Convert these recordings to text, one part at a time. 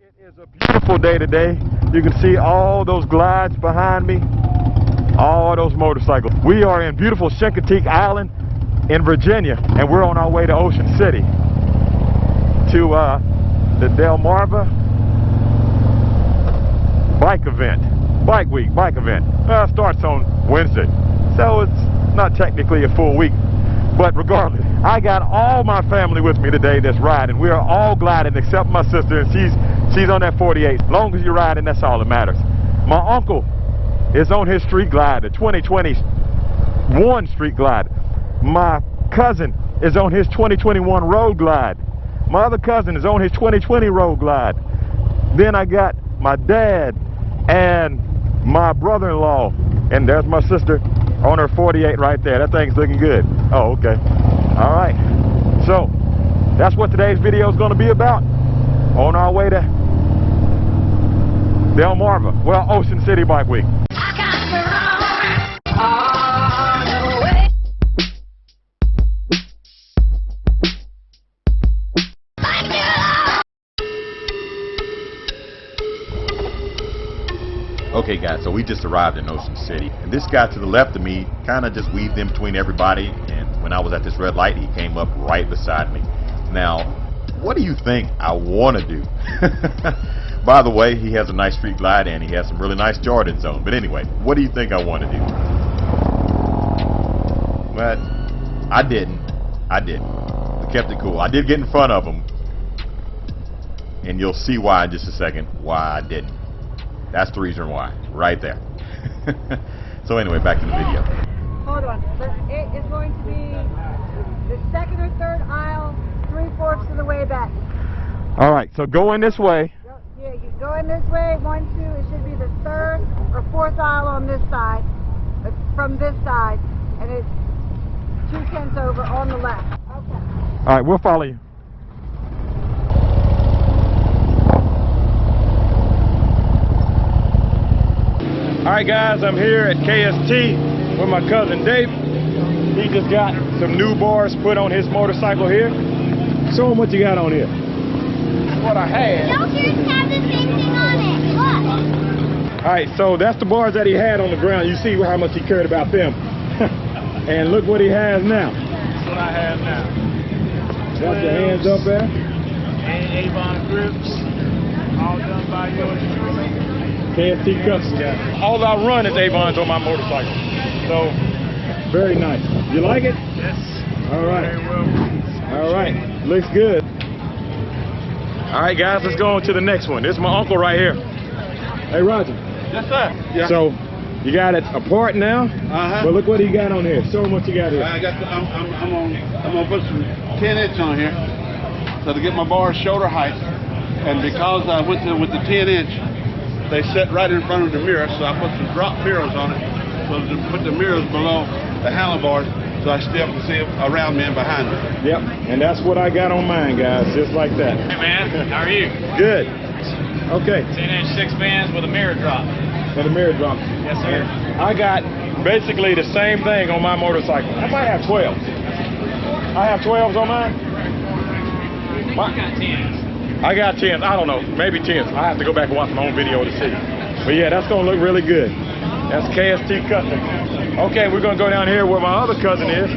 It is a beautiful day today. You can see all those glides behind me, all those motorcycles. We are in beautiful Chincoteague Island in Virginia, and we're on our way to Ocean City to the Delmarva bike event, bike week, bike event. Starts on Wednesday, so it's not technically a full week, but regardless, I got all my family with me today that's riding. We are all gliding except my sister, and she's on that 48. As long as you're riding, that's all that matters. My uncle is on his street glide, the 2021 street glide. My cousin is on his 2021 road glide. My other cousin is on his 2020 road glide. Then I got my dad and my brother-in-law, and there's my sister on her 48 right there. That thing's looking good. Oh, okay. All right. So that's what today's video is going to be about. On our way to Delmarva, well, Ocean City Bike Week. Okay guys, so we just arrived in Ocean City, and this guy to the left of me kind of just weaved in between everybody, and when I was at this red light, he came up right beside me. Now, what do you think I want to do? By the way, he has a nice street glide and he has some really nice Jordans on. But anyway, what do you think I want to do? But I didn't. I kept it cool. I did get in front of him, and you'll see why in just a second why I didn't. That's the reason why, right there. So anyway, back to the video. Hold on. It is going to be the second or third aisle, 3/4 of the way back. All right, so going this way. Yeah, you go in this way, 1, 2. It should be the third or fourth aisle on this side, but from this side, and it's 2/10 over on the left. Okay. All right, we'll follow you. Alright guys, I'm here at KST with my cousin Dave. He just got some new bars put on his motorcycle here. Show him what you got on here. What I had. Don't yours have the same thing on it? Look. Alright, so that's the bars that he had on the ground. You see how much he cared about them. And look what he has now. That's what I have now. Got your hands up there. And Avon grips. All done by yours truly. KST Kustoms. All I run is Avons on my motorcycle. So, very nice. You like it? Yes. All right. Very well. All right. Looks good. All right, guys, let's go on to the next one. This is my uncle right here. Hey, Roger. Yes, sir. Yeah. So, you got it apart now? But look what he got on here. Show him what you got here. I got. I'm gonna put some 10" on here, so to get my bars shoulder height, and because I went with the 10". They sit right in front of the mirror, so I put some drop mirrors on it, so to put the mirrors below the handlebars, so I still can see around me and behind me. Yep, and that's what I got on mine, guys, just like that. Hey man, how are you? Good. Okay. 10" 6 bands with a mirror drop. And the mirror drop. Yes, sir. I got basically the same thing on my motorcycle. I might have 12s. I have 12s on mine. I got 10s. I got 10s. I don't know. Maybe 10s. I have to go back and watch my own video to see. But yeah, that's going to look really good. That's KST Kustoms. Okay, we're going to go down here where my other cousin is.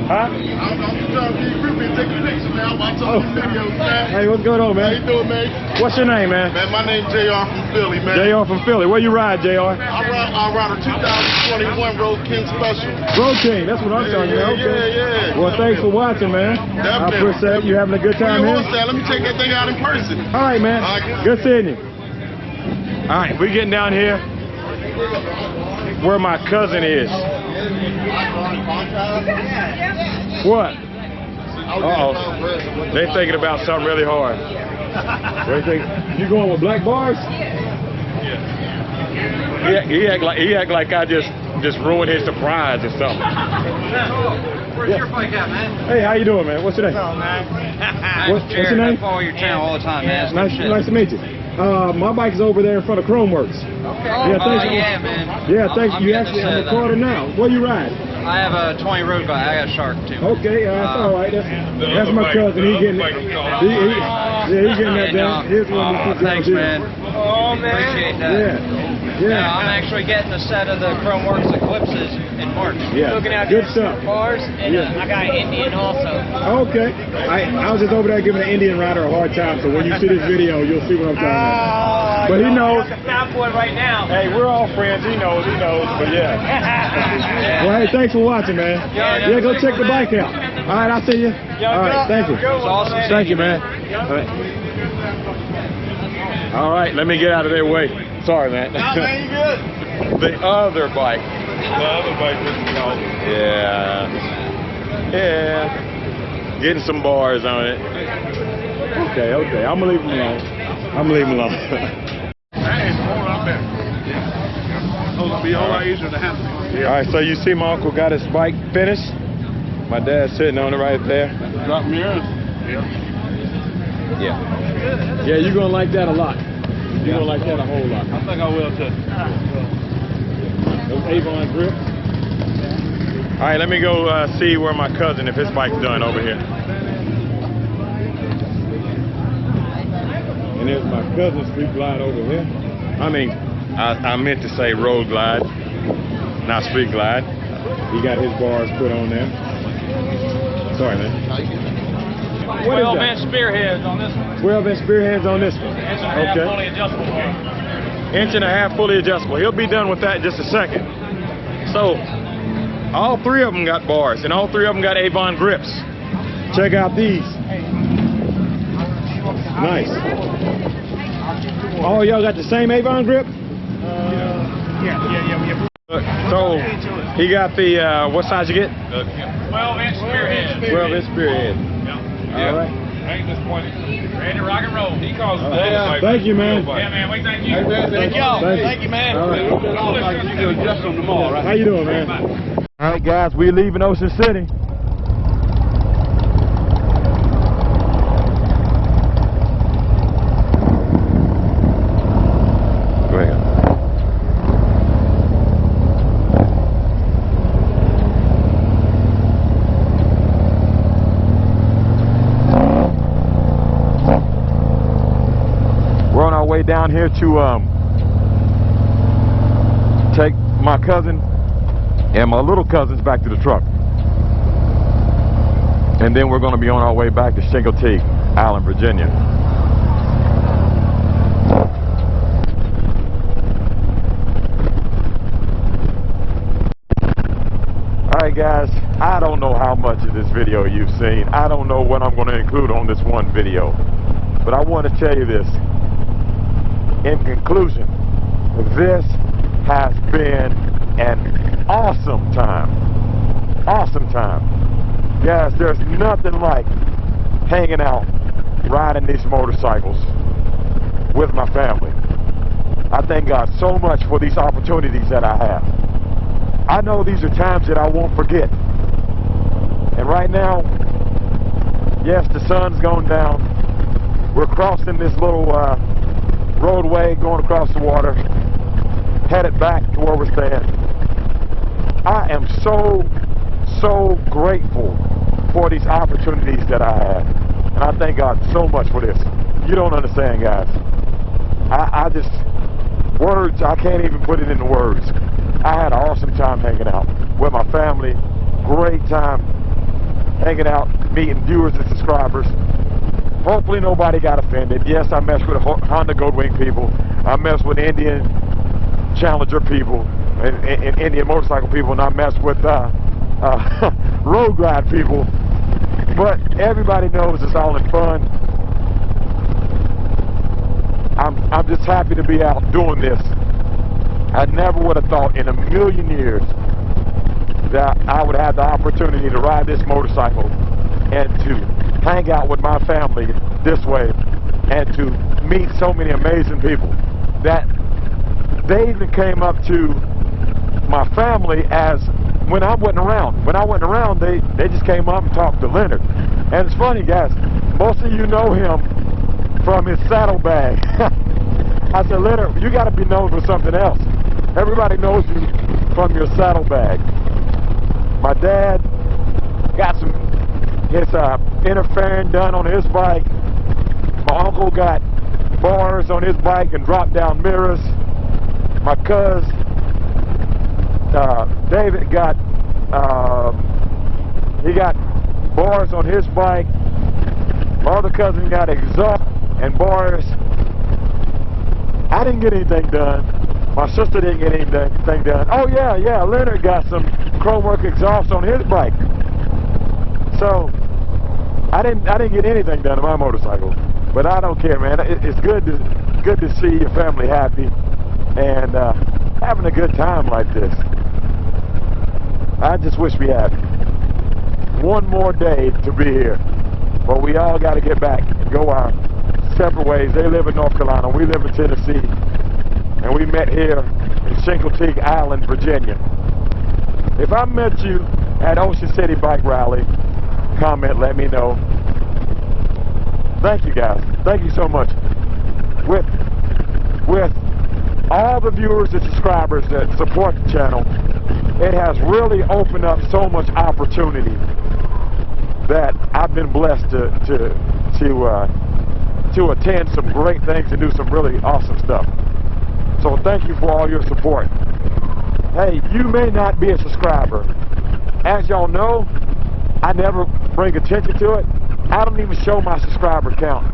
Huh? I'm trying to be creepy and take a picture, man. I'm watching videos, man. Hey, what's going on, man? How you doing, man? What's your name, man? Man, my name's JR from Philly, man. JR from Philly. Where you ride, JR? I ride a 2021 Road King Special. Road King, that's what I'm telling you. Okay. Yeah. Well, thanks for watching, man. I appreciate you having a good time here. Let me take that thing out in person. All right, man. All right. Good seeing you. All right, we're getting down here where my cousin is. What? Uh-oh. They thinking about something really hard. They think you going with black bars? He act like I just ruined his surprise or something. Where's your bike at, man? Hey, how you doing, man? What's your name? What's What's your name? I follow your channel all the time, man. Nice to meet you. My bike's over there in front of Chromeworks. Okay. Yeah, thanks. Man. Yeah, thanks. You actually have a car now. Where you ride? I have a 20 road bike. I got a Shark too. Okay, that's all right. That's my cousin. He getting it. Yeah, he's getting that Yeah, done. no. Here's one of the Thanks, man. Oh, man. Appreciate that. Yeah. I'm actually getting a set of the Chrome Works Eclipses in March. Yeah. Looking out Good there, stuff. bars, and Yeah. I got Indian also. Okay. I was just over there giving an Indian rider a hard time, so when you see this video, you'll see what I'm talking about. But he knows. The fat boy right now. Hey, we're all friends. He knows. But yeah. Well, hey, thanks for watching, man. Yeah, go check the bike out. All right, I'll see you. All right, thank you. It's awesome. Thank you, man. All right, let me get out of their way. Sorry, man. Nah, man, you good? The other bike. The other bike is called. Yeah. Getting some bars on it. Okay. I'm gonna leave him alone. That is a whole lot better. It'll be a whole lot easier to handle. All right, so you see my uncle got his bike finished. My dad's sitting on it right there. Drop mirrors. Yeah, you're gonna like that a lot. You're gonna like that a whole lot. I think I will too. Those Avon grips. All right, let me go see where my cousin, if his bike's done over here. And there's my cousin's street glide over here. I mean, I meant to say road glide, not street glide. He got his bars put on there. Sorry, man. What is 12-inch spearheads on this one. 12-inch spearheads on this one. Inch and a half fully adjustable. Inch and a half fully adjustable. He'll be done with that in just a second. So, all three of them got bars, and all three of them got Avon grips. Check out these. Nice. Oh, y'all got the same Avon grip? Yeah. So, he got the, what size you get? 12-inch spearhead. 12-inch spearhead. All right. I ain't disappointed. Ready to rock and roll. He calls it Thank you, man. Yeah, man. We thank you. Thank y'all. Thank you, man. All right. You can adjust them tomorrow, right? How you doing, man? All right, guys, we're leaving Ocean City. Go ahead. We're on our way down here to take my cousin and my little cousins back to the truck. And then we're going to be on our way back to Shingle T, Allen, Virginia. Alright guys, I don't know how much of this video you've seen. I don't know what I'm going to include on this one video. But I want to tell you this. In conclusion, this has been an awesome time. Awesome time. Guys, there's nothing like hanging out, riding these motorcycles with my family. I thank God so much for these opportunities that I have. I know these are times that I won't forget. And right now, yes, the sun's going down. We're crossing this little roadway, going across the water, headed back to where we're staying. I am so grateful for these opportunities that I have. And I thank God so much for this. You don't understand, guys. I just, words, I can't even put it into words. I had an awesome time hanging out with my family. Great time hanging out, meeting viewers and subscribers. Hopefully nobody got offended. Yes, I messed with Honda Goldwing people. I messed with Indian Challenger people and Indian motorcycle people, and I messed with road glide people. But everybody knows it's all in fun. I'm just happy to be out doing this. I never would have thought in a million years that I would have the opportunity to ride this motorcycle and to hang out with my family this way and to meet so many amazing people that they even came up to my family as when I wasn't around. When I wasn't around, they just came up and talked to Leonard. And it's funny, guys, most of you know him from his saddlebag. I said, Leonard, you got to be known for something else. Everybody knows you from your saddlebag. My dad got his interfering done on his bike. My uncle got bars on his bike and drop down mirrors. My cousin David got he got bars on his bike. My other cousin got exhaust and bars. I didn't get anything done. My sister didn't get anything done. Oh yeah, Leonard got some chrome work exhaust on his bike. So I didn't get anything done to my motorcycle. But I don't care, man. It's good to see your family happy and having a good time like this. I just wish we had one more day to be here. But we all got to get back and go our separate ways. They live in North Carolina. We live in Tennessee. And we met here in Chincoteague Island, Virginia. If I met you at Ocean City Bike Rally, comment, let me know. Thank you guys. Thank you so much. With all the viewers and subscribers that support the channel, it has really opened up so much opportunity that I've been blessed to attend some great things and do some really awesome stuff. So thank you for all your support. Hey, you may not be a subscriber. As y'all know, I never bring attention to it. I don't even show my subscriber count.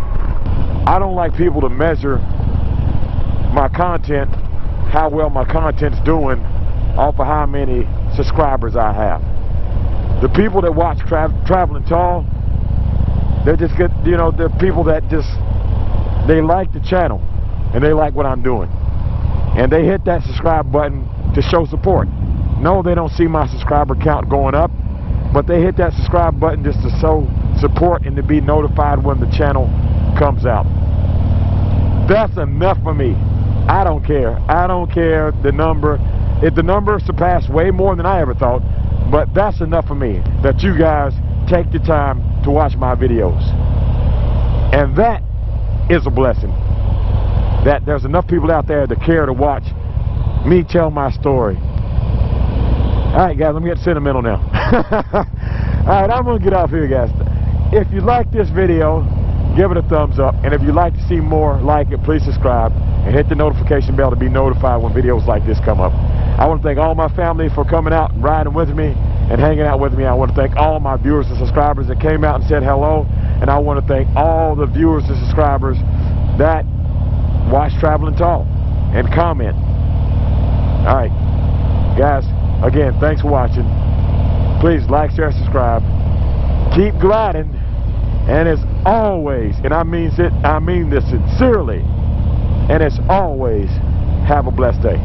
I don't like people to measure my content, how well my content's doing, off of how many subscribers I have. The people that watch Traveling Tall, they're just good, you know, they're people that just, they like the channel and they like what I'm doing. And they hit that subscribe button to show support. No, they don't see my subscriber count going up, but they hit that subscribe button just to show support and to be notified when the channel comes out. That's enough for me. I don't care. I don't care the number. If the number surpassed way more than I ever thought, but that's enough for me, that you guys take the time to watch my videos. And that is a blessing. That there's enough people out there that care to watch me tell my story. Alright guys, let me get sentimental now. Alright, I'm going to get off here guys. If you like this video, give it a thumbs up. And if you'd like to see more like it, please subscribe. And hit the notification bell to be notified when videos like this come up. I want to thank all my family for coming out and riding with me and hanging out with me. I want to thank all my viewers and subscribers that came out and said hello. And I want to thank all the viewers and subscribers that watch Traveling Tall and comment. Alright, guys, again, thanks for watching. Please like, share, subscribe. Keep gliding. And as always, and I mean this sincerely, and as always, have a blessed day.